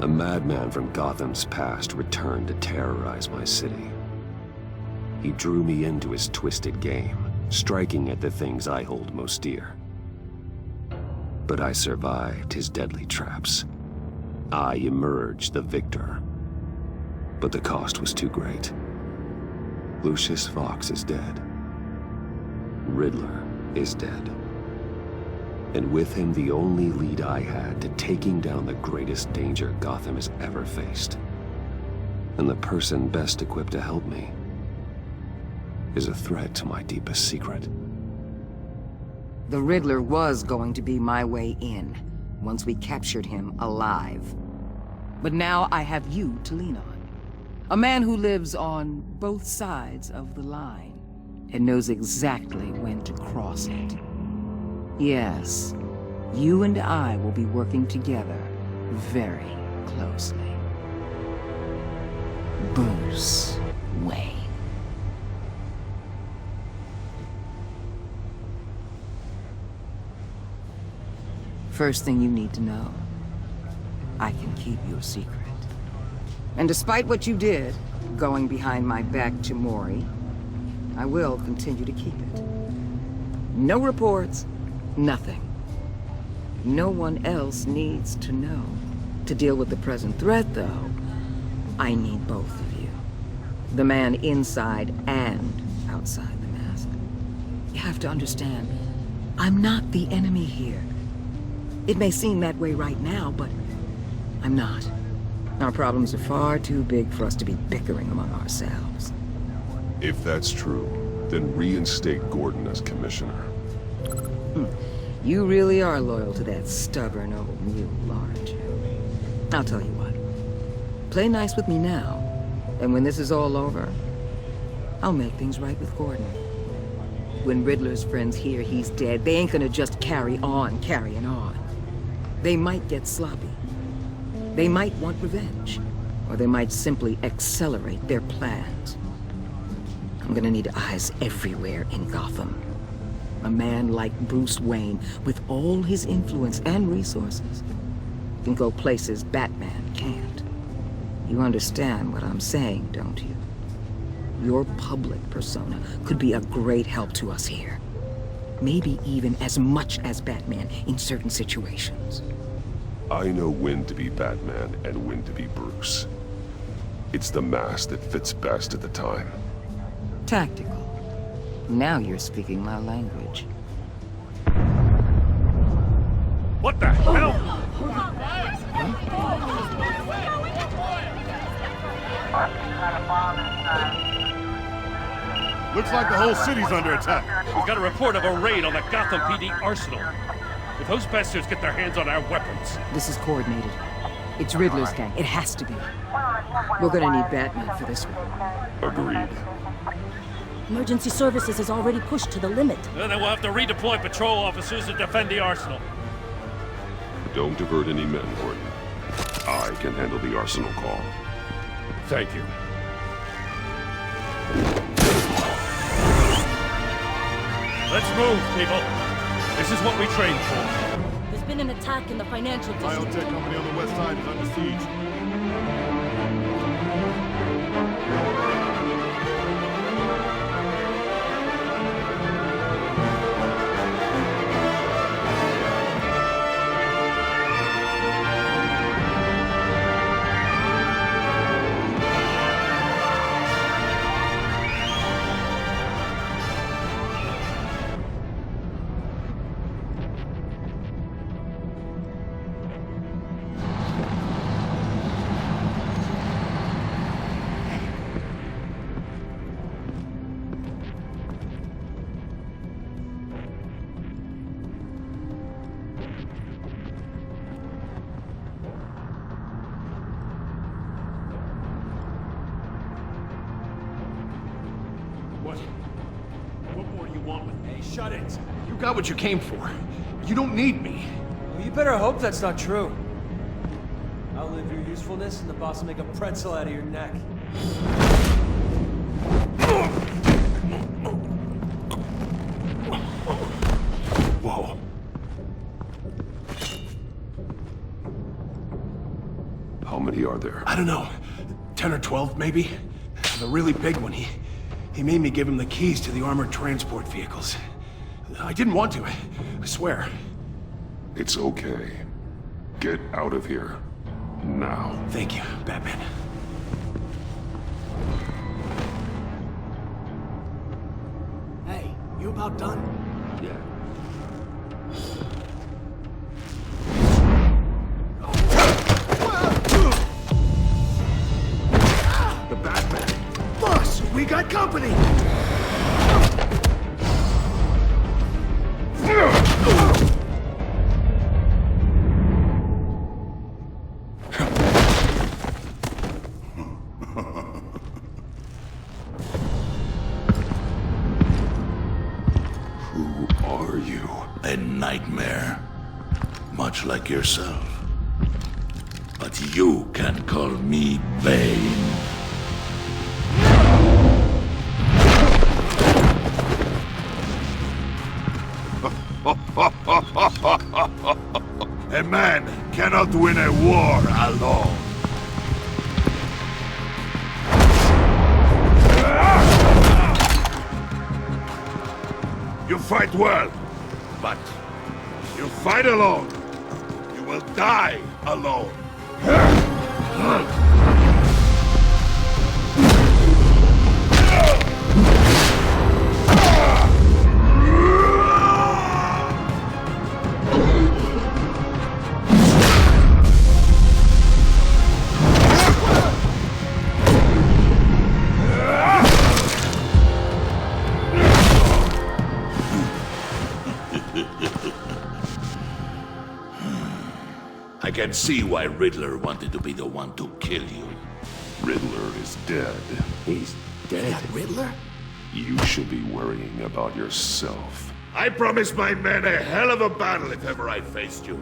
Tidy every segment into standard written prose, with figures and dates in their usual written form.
A madman from Gotham's past returned to terrorize my city. He drew me into his twisted game, striking at the things I hold most dear. But I survived his deadly traps. I emerged the victor. But the cost was too great. Lucius Fox is dead. Riddler is dead. And with him, the only lead I had to taking down the greatest danger Gotham has ever faced. And the person best equipped to help me is a threat to my deepest secret. The Riddler was going to be my way in, once we captured him alive. But now I have you to lean on. A man who lives on both sides of the line, and knows exactly when to cross it. Yes, you and I will be working together very closely. Bruce Wayne. First thing you need to know, I can keep your secret. And despite what you did, going behind my back to Mori, I will continue to keep it. No reports, nothing. No one else needs to know. To deal with the present threat, though, I need both of you. The man inside and outside the mask. You have to understand, I'm not the enemy here. It may seem that way right now, but I'm not. Our problems are far too big for us to be bickering among ourselves. If that's true, then reinstate Gordon as commissioner. You really are loyal to that stubborn old mule, aren't you? I'll tell you what. Play nice with me now, and when this is all over, I'll make things right with Gordon. When Riddler's friends hear he's dead, they ain't gonna just carry on carrying on. They might get sloppy. They might want revenge, or they might simply accelerate their plans. I'm gonna need eyes everywhere in Gotham. A man like Bruce Wayne, with all his influence and resources, can go places Batman can't. You understand what I'm saying, don't you? Your public persona could be a great help to us here. Maybe even as much as Batman in certain situations. I know when to be Batman and when to be Bruce. It's the mask that fits best at the time. Tactical. Now you're speaking my language. What the hell? Looks like the whole city's under attack. We've got a report of a raid on the Gotham PD arsenal. If those bastards get their hands on our weapons... This is coordinated. It's Riddler's gang. It has to be. We're gonna need Batman for this one. Agreed. Emergency services is already pushed to the limit. Then we'll have to redeploy patrol officers to defend the arsenal. Don't divert any men, Gordon. I can handle the arsenal call. Thank you. Let's move, people. This is what we trained for. There's been an attack in the financial district. Biotech company on the west side is under siege. What more do you want with me? Hey, shut it. You got what you came for. You don't need me. Well, you better hope that's not true. I'll live your usefulness, and the boss will make a pretzel out of your neck. How many are there? I don't know. 10 or 12, maybe? The really big one, he made me give him the keys to the armored transport vehicles. I didn't want to, I swear. It's okay. Get out of here. Now. Thank you, Batman. Hey, you about done? Yeah. The Batman! Boss, we got company! Who are you? A nightmare. Much like yourself. But you can call me Bane. A man cannot win a war alone. You fight well, but you fight alone. You will die alone. I can see why Riddler wanted to be the one to kill you. Riddler is dead. He's dead. Riddler? You should be worrying about yourself. I promised my men a hell of a battle if ever I faced you.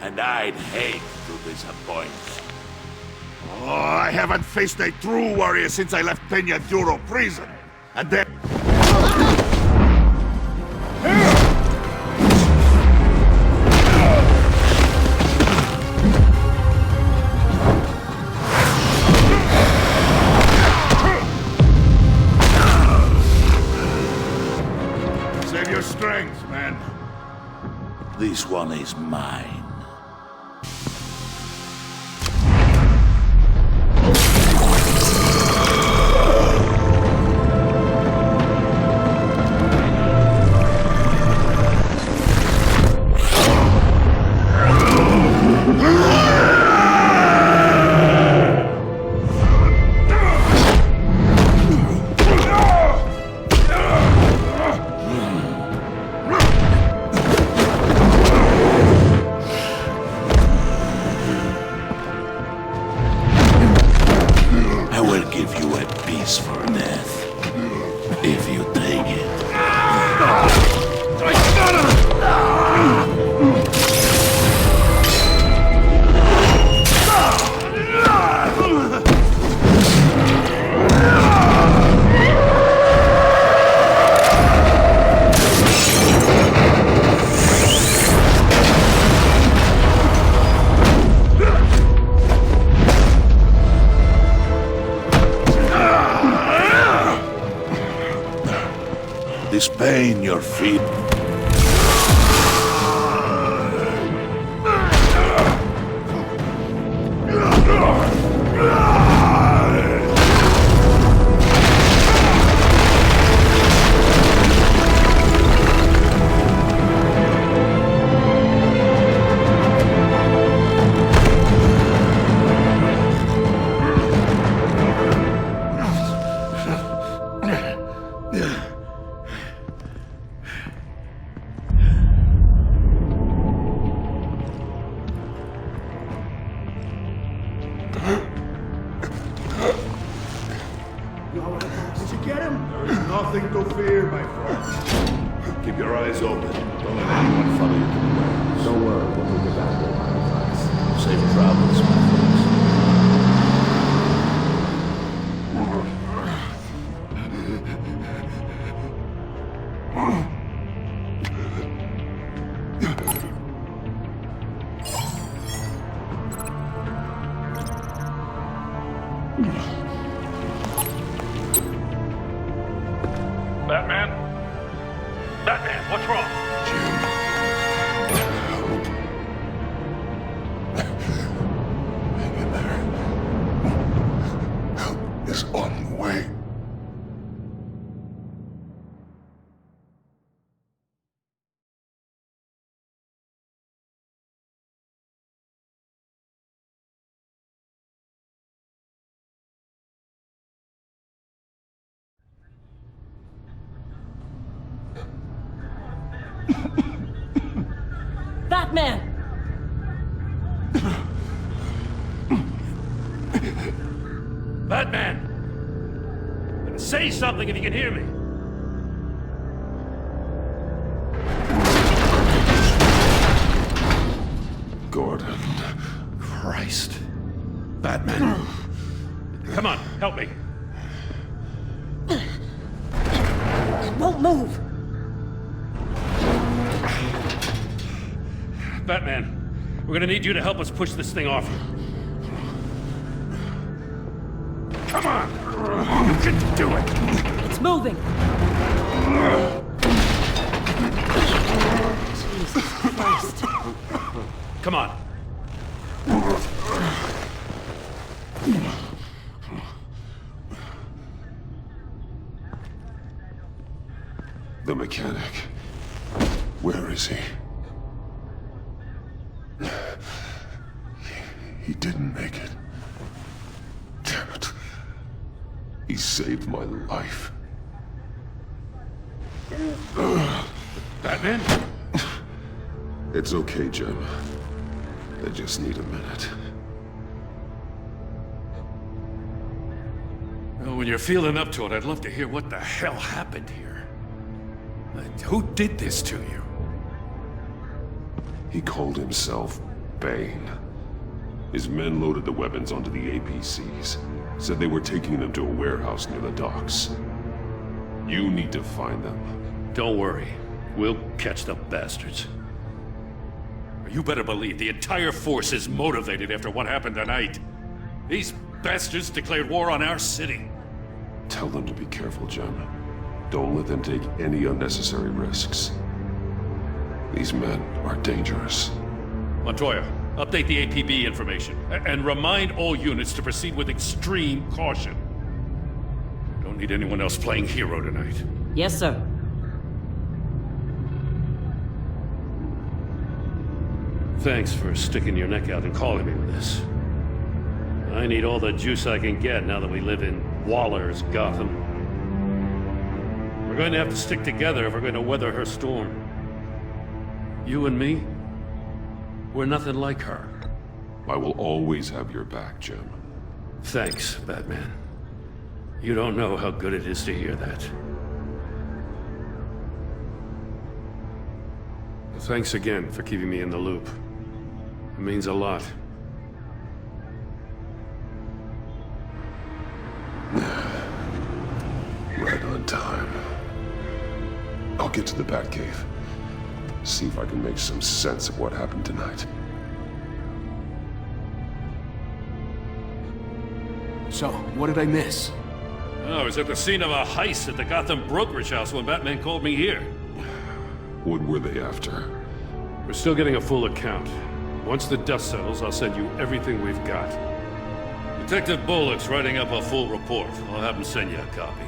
And I'd hate to disappoint. Oh, I haven't faced a true warrior since I left Peña Duro prison. And then... Save your strength, man. This one is mine. I will give you a piece for death, if you take it. This pain your feet. Did you get him? There is nothing to fear, my friend. Keep your eyes open. Don't let anyone follow you to the warehouse. Don't worry, we'll get back there by the Safe travels, my friends. wrong? Hang in there. Help is on the way. Batman! Batman! Say something if you can hear me. Gordon. Christ. Batman. Come on, help me. Won't move! Batman, we're gonna need you to help us push this thing off you. Come on! You can do it! It's moving! Jesus Christ. Come on. The mechanic. Where is he? He didn't make it. Damn it. He saved my life. Batman? It's okay, Jim. I just need a minute. Well, when you're feeling up to it, I'd love to hear what the hell happened here. Who did this to you? He called himself Bane. His men loaded the weapons onto the APCs. Said they were taking them to a warehouse near the docks. You need to find them. Don't worry. We'll catch the bastards. You better believe the entire force is motivated after what happened tonight. These bastards declared war on our city. Tell them to be careful, Jim. Don't let them take any unnecessary risks. These men are dangerous. Montoya, update the APB information. And remind all units to proceed with extreme caution. Don't need anyone else playing hero tonight. Yes, sir. Thanks for sticking your neck out and calling me with this. I need all the juice I can get now that we live in Waller's Gotham. We're going to have to stick together if we're going to weather her storm. You and me, we're nothing like her. I will always have your back, Jim. Thanks, Batman. You don't know how good it is to hear that. Thanks again for keeping me in the loop. It means a lot. Right on time. I'll get to the Batcave. See if I can make some sense of what happened tonight. So, what did I miss? Oh, I was at the scene of a heist at the Gotham brokerage house when Batman called me here. What were they after? We're still getting a full account. Once the dust settles, I'll send you everything we've got. Detective Bullock's writing up a full report. I'll have him send you a copy.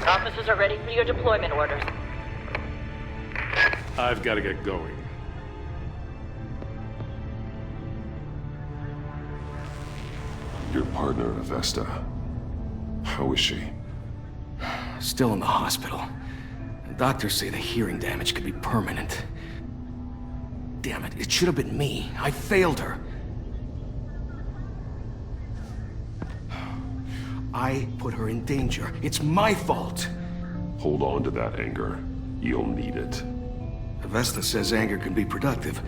Officers are ready for your deployment orders. I've got to get going. Your partner, Avesta. How is she? Still in the hospital. Doctors say the hearing damage could be permanent. Damn it, it should have been me. I failed her. I put her in danger. It's my fault. Hold on to that anger. You'll need it. Avesta says anger can be productive,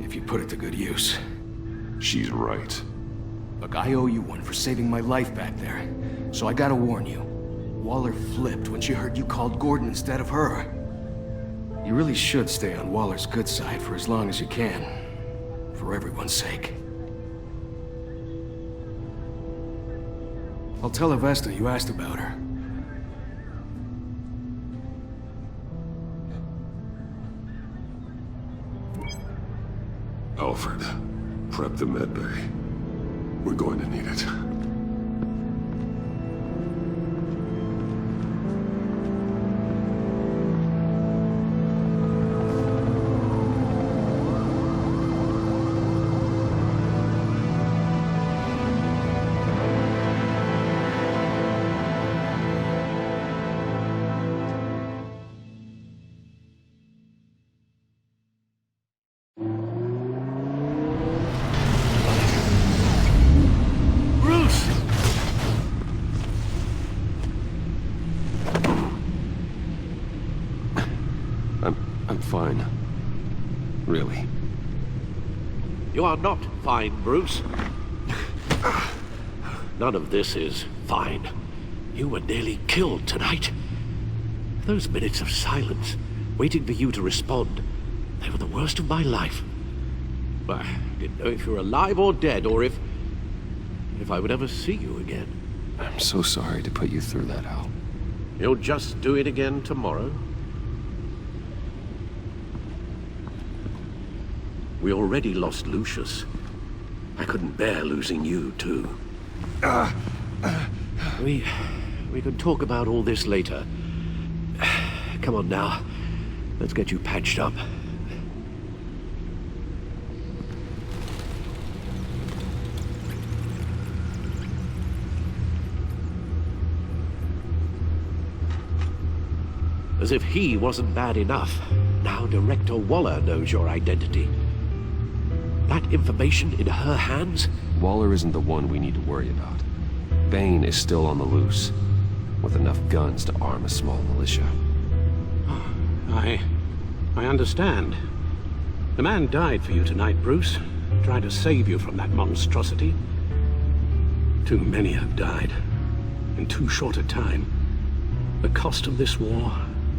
if you put it to good use. She's right. Look, I owe you one for saving my life back there. So I gotta warn you. Waller flipped when she heard you called Gordon instead of her. You really should stay on Waller's good side for as long as you can. For everyone's sake. I'll tell Avesta you asked about her. Alfred, prep the med bay. We're going to need it. I'm fine. Really. You are not fine, Bruce. None of this is fine. You were nearly killed tonight. Those minutes of silence, waiting for you to respond, they were the worst of my life. I didn't know if you were alive or dead, or if I would ever see you again. I'm so sorry to put you through that, Al. You'll just do it again tomorrow? We already lost Lucius. I couldn't bear losing you, too. We can talk about all this later. Come on now. Let's get you patched up. As if he wasn't bad enough, now Director Waller knows your identity. That information in her hands? Waller isn't the one we need to worry about. Bane is still on the loose, with enough guns to arm a small militia. I understand. The man died for you tonight, Bruce. Tried to save you from that monstrosity. Too many have died. In too short a time. The cost of this war,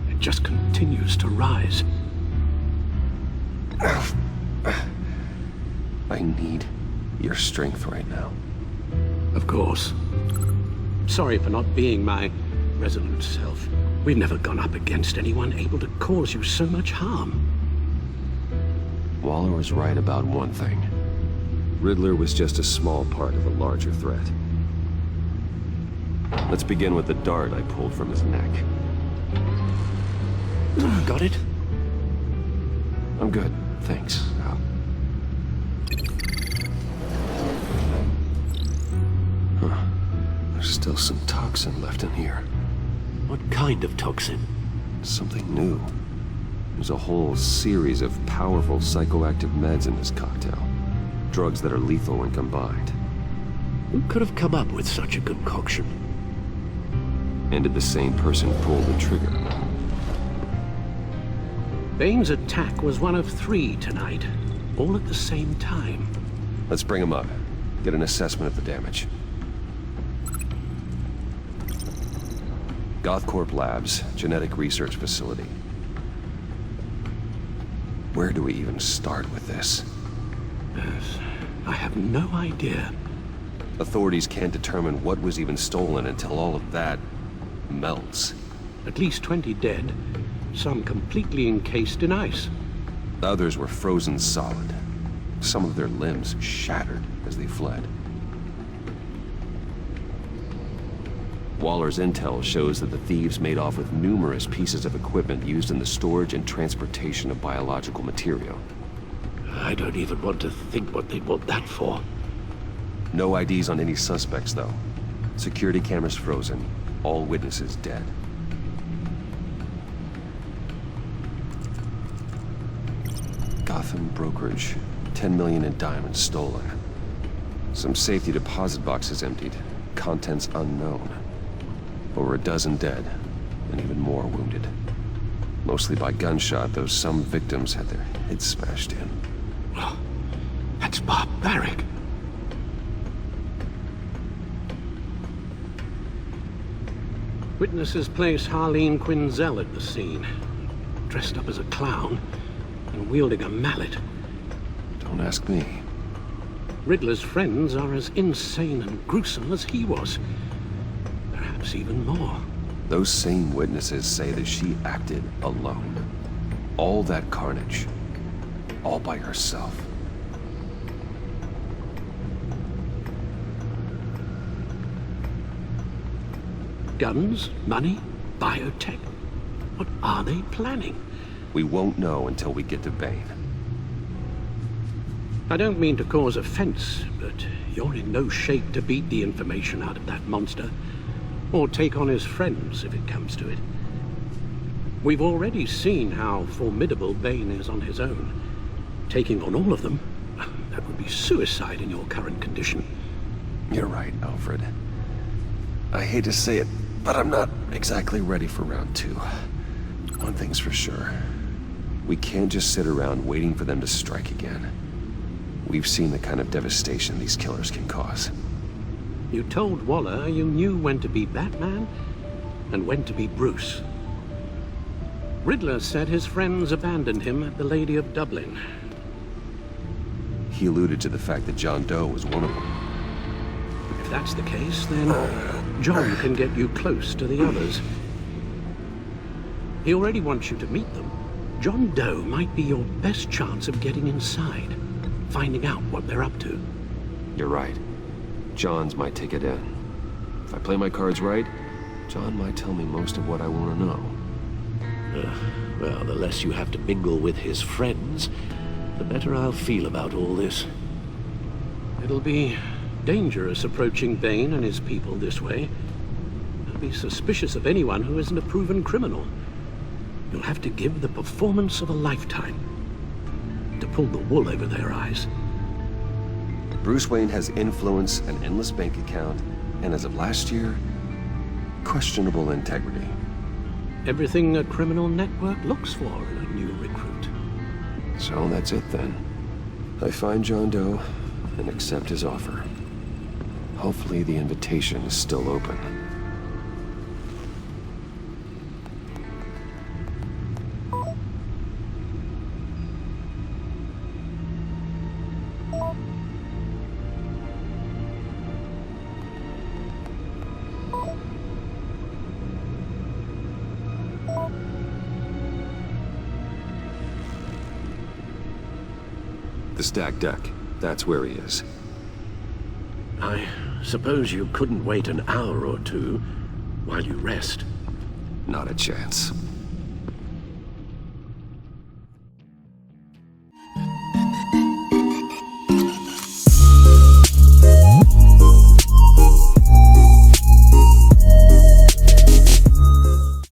it just continues to rise. I need your strength right now. Of course. Sorry for not being my resolute self. We've never gone up against anyone able to cause you so much harm. Waller was right about one thing. Riddler was just a small part of a larger threat. Let's begin with the dart I pulled from his neck. Got it? I'm good, thanks, Al. Huh. There's still some toxin left in here. What kind of toxin? Something new. There's a whole series of powerful psychoactive meds in this cocktail. Drugs that are lethal when combined. Who could have come up with such a concoction? And did the same person pull the trigger? Bane's attack was one of 3 tonight, all at the same time. Let's bring him up. Get an assessment of the damage. Gothcorp Labs, genetic research facility. Where do we even start with this? Yes, I have no idea. Authorities can't determine what was even stolen until all of that melts. At least 20 dead, some completely encased in ice. Others were frozen solid. Some of their limbs shattered as they fled. Waller's intel shows that the thieves made off with numerous pieces of equipment used in the storage and transportation of biological material. I don't even want to think what they'd want that for. No IDs on any suspects, though. Security cameras frozen. All witnesses dead. Gotham brokerage. 10 million in diamonds stolen. Some safety deposit boxes emptied. Contents unknown. Over a dozen dead, and even more wounded. Mostly by gunshot, though some victims had their heads smashed in. Oh, that's barbaric. Witnesses place Harleen Quinzel at the scene, dressed up as a clown and wielding a mallet. Don't ask me. Riddler's friends are as insane and gruesome as he was. Perhaps even more. Those same witnesses say that she acted alone. All that carnage. All by herself. Guns? Money? Biotech? What are they planning? We won't know until we get to Bane. I don't mean to cause offense, but you're in no shape to beat the information out of that monster, or take on his friends if it comes to it. We've already seen how formidable Bane is on his own. Taking on all of them, that would be suicide in your current condition. You're right, Alfred. I hate to say it, but I'm not exactly ready for round 2. One thing's for sure. We can't just sit around waiting for them to strike again. We've seen the kind of devastation these killers can cause. You told Waller you knew when to be Batman and when to be Bruce. Riddler said his friends abandoned him at the Lady of Dublin. He alluded to the fact that John Doe was one of them. If that's the case, then John can get you close to the others. He already wants you to meet them. John Doe might be your best chance of getting inside, finding out what they're up to. You're right. John's my ticket in. If I play my cards right, John might tell me most of what I want to know. Well, the less you have to mingle with his friends, the better I'll feel about all this. It'll be dangerous approaching Bane and his people this way. They'll be suspicious of anyone who isn't a proven criminal. You'll have to give the performance of a lifetime to pull the wool over their eyes. Bruce Wayne has influence, an endless bank account, and as of last year, questionable integrity. Everything a criminal network looks for in a new recruit. So that's it then. I find John Doe and accept his offer. Hopefully the invitation is still open. The stacked deck. That's where he is. I suppose you couldn't wait an hour or two while you rest. Not a chance.